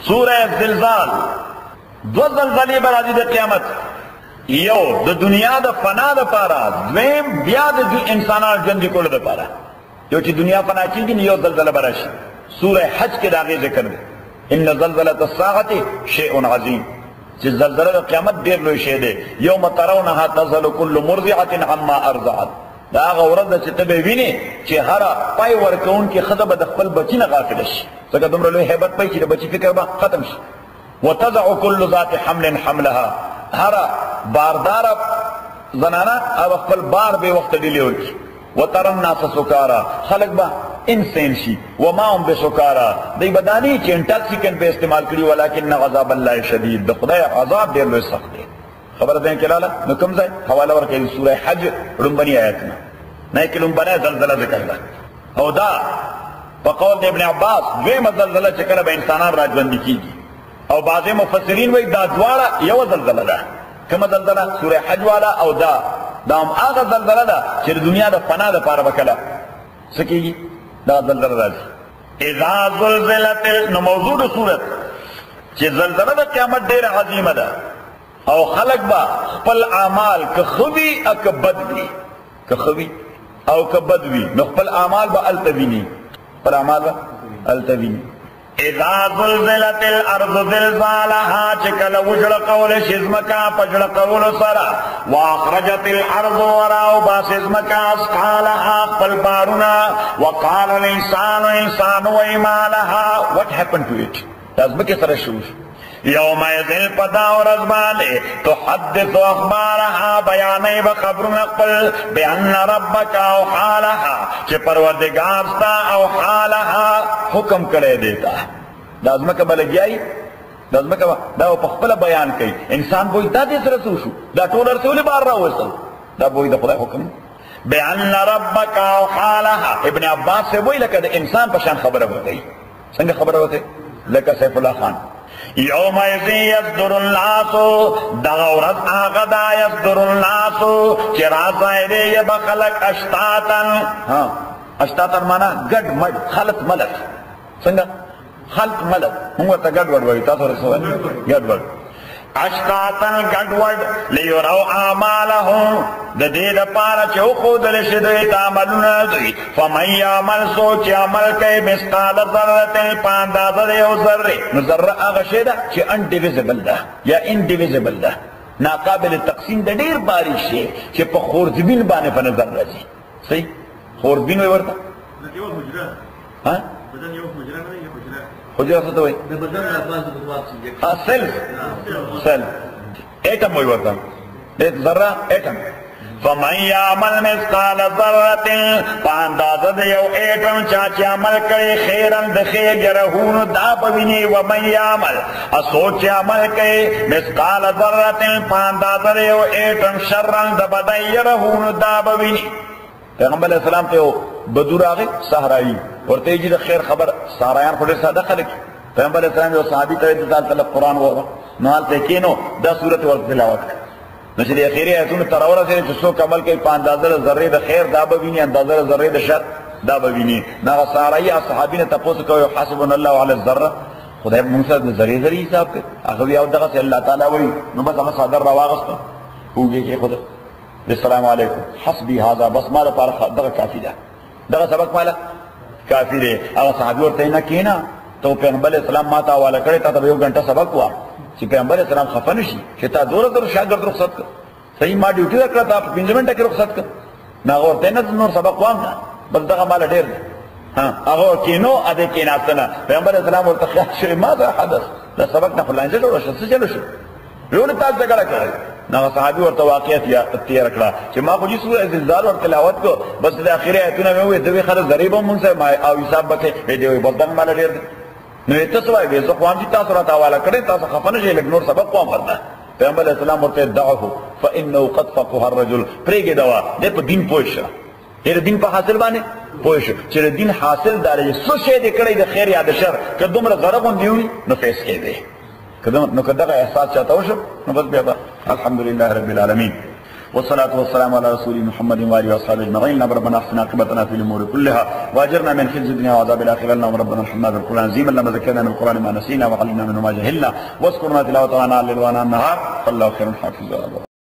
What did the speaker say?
سورہ زلزال دو زلزلې به راځي د قیامت، یو د دنیا د فنا دپاره، دویم بیا د انسانانو ژوندي کولو دپاره. یو چې دنیا فنا کېږي نو یو زلزله به راشي. سورہ حج کې د هغې ذکر دی، ان زلزلة الساعة شیء عظیم، چې زلزله د قیامت ډېر لوی شی دی. یوم ترونها تذهل کل مرضعة عما ارضعت، دا هغه ورځ ده چې ته به وینې چې هره پای ورکوونکې ښځه به د خپل بچي نه غافله شي، ځکه دومره لوی هیبت پی چې د بچي فکر به ختم شي. وتضع كل ذات حمل حملها، هره بارداره زنانه هغه خپل بار بې وخته ډیلې ورکړي. وترى الناس سکارا، خلق به انسان شي. وما هم بسکارا، دی به دا نه چې انټاکسیکن به استعمال کړي، ولکن عذاب الله شدید، د خدای عذاب ډېر لوی سخت دی. خبره ذهن کې رااله؟ نو کوم ځای حواله ورکوي؟ سوره حج لومبني آیتونه، نه کې لومبنی زلزله ذکر ده. او دا په قول د ابن عباس دویمه زلزله چې کله به انسانان راژوندي کېږي. او بعضې مفسرین وایي دا دواړه یوه زلزله ده. کومه زلزله؟ سوره حج والا او دا هم هغه زلزله ده چې د دنیا د فنا دپاره به کله څه کېږي؟ دا زلزله راځي. اذا زلزلت، نو موضوع د صورت چې زلزله د قیامت ډېره عظیمه ده، او خلق با خپل اعمال که خوی او که بد وي، که خوی او که بد وي، نو خپل اعمال با التوینی، خپل اعمال با التوینی. اذا زلزلت الارض زلزالها، چې کله وجړقول شي ځمکه په جړقولو سره، واخرجت الارض وراو باسي ځمکه اثقالها، خپل بارونه، وقال الانسان، انسان وایي ما لها، what happened to it، دا ځمکې سره شو. یومئذ پدا ورځ باندې تحدث اخبارها، بیانوي به خبرونه خپل، بان ربک اوحی لها، چې پروردګار ستا اوحی حکم کړی دی تا. دا ځمکه به لګیایي، دا ځمکه دا په خپله بیان کوي. انسان به وایي دا دې سره څه وشو، دا ټول هر څه ولې بار راوستل، دا به وایي د خدای حکم. بان ربک اوحی لها، ابن عباس سے وایي لکه د انسان په شان خبره به کوي. څنګه خبره به کوي؟ لکه سیف الله خان. یومئذ یصدر الناس، دغه ورځ هغه ده یصدر الناس چې راځي به خلک اشتاتن. اشتاتن معنا ګډ مډ، خلط ملت. څنګه خلط ملت؟ موږ ورته ګډ وډ وایو، تاسو ورته څه وایئ؟ ګډ وډ. اشتاتن ګډ وډ، لیروا اعمالهم، د دې دپاره چې وښودلی شي دوی ته عملونه دوی. فمن یعمل، څوک چې عمل کوي، مثقال ذرة، په اندازه د یو ذرې. نو ذره هغه شی ده چې انډیویزبل ده یا انډیویزبل ده، ناقابل تقسیم ده، ډېر باریک شی چې په خورزبین باندې په نظر راځي. صحیح؟ خورزبین وایي ورته؟ یو حجره. ها؟ بدن یو حجره نه، یو حجره. حجره څه ته وایي؟ د بدن راپاس سیل، سیل ایټم وایي ورته، ذره ایټم. فمن یعمل مثقال ذرة، په اندازه د یو ایټم چا چې عمل کړی، خیرن د خیر یرهون، دا به ویني. ومن یعمل، څوک چې عمل کوي، مثقال ذرة، په اندازه د یو ایټم، شرن د بدن یرهون، دا به ویني. پیغمبر علیہ السلام ته یو بدو راغی صحرایي، ورته یې د خیر خبر. صحرایان خو ډېر ساده خلک. پیغمبر علیہ السلام یو صحابي ته ویل ځان ته قرآن ووایه، نو هلته کېنو دا صورت ورته تلاوت کړه. نو چې د اخري آیتونو ته راورسېدې چې څوک عمل کوي په اندازه د ذرې د خیر، دا به ویني، اندازه د ذرې د شر، دا به ویني. نو هغه صحرایي صحابي نه تپوس کوي، حسبنا الله علی الذره، خدای موږ سره د ذرې ذرې حساب کوي. هغه بیا دغسې الله تعالی وایي، نو بس هغه څادر راواغسته، اوږې کېښوده، السلام علیکم، حسبي هذا، بس ما لپاره دغه کافي ده، دغه سبق ماله کافي دی. هغه صحابي ورته نه کېنه، ته پیغمبر علیه السلام ما ته حواله کړی، تا ته به 1 غنټه سبق ووایه چې پیغمبر علیه السلام خفه نه شي چې تا دوره در شاګرد رخصت کړ. صحیح، ما ډیوټي درکړه، تا په 5 منټه کې رخصت کړ. نو هغه ورته نه نور سبق وایم نه، بس دغه ماله ډېر دی. هغه کېنو، ا دې کېناسته نه. پیغمبر علیه السلام ورته خیال شوی ماذا حدث، د سبق نه خو لانجه جوړه شوه، څه چلو شو، ولې تاسو جګړه کوئ؟ نو هغه صحابي ورته واقعیت تېره کړه چې ما خو سورة زلزال ورته تلاوت کړو، بس د اخري آیتونه مې وویل، دوی خلک ضریب هم مونږ سره او حساب به کوي. دی وایي بس دغه ماله ډېر دی. نو ته څه وایې؟ زه خو هم چې تاسو راته حواله کړی، تاسو خفه نه شئ، لږ نور سبق وایم ورته. پیغمبر علیه السلام ورته دعه فانه قد فقه الرجل، پرېږدې دوا، دی په دین پوه شه، دی د دین په حاصل باندې پوه شه چې د دین حاصل دا دی څه شی دې کړی د خیر یا د شر، که دومره غره غوندې وي نو فیصلې دی. نو که دغه احساس چاته وشو، نو بس بیا به الحمدلله رب العالمین. والصلاة والسلام على رسول محمد وآله وأصحابه أجمعين. ربنا احسن عاقبتنا في الأمور كلها وأجرنا من خزي الدنيا وعذاب الآخرة. اللهم ربنا ارحمنا بالقرآن عظيما لما ذكرنا من القرآن ما نسينا وعلمنا منه ما جهلنا واذكرنا تلاوته آناء الليل وآناء النهار. فالله خير حافظا.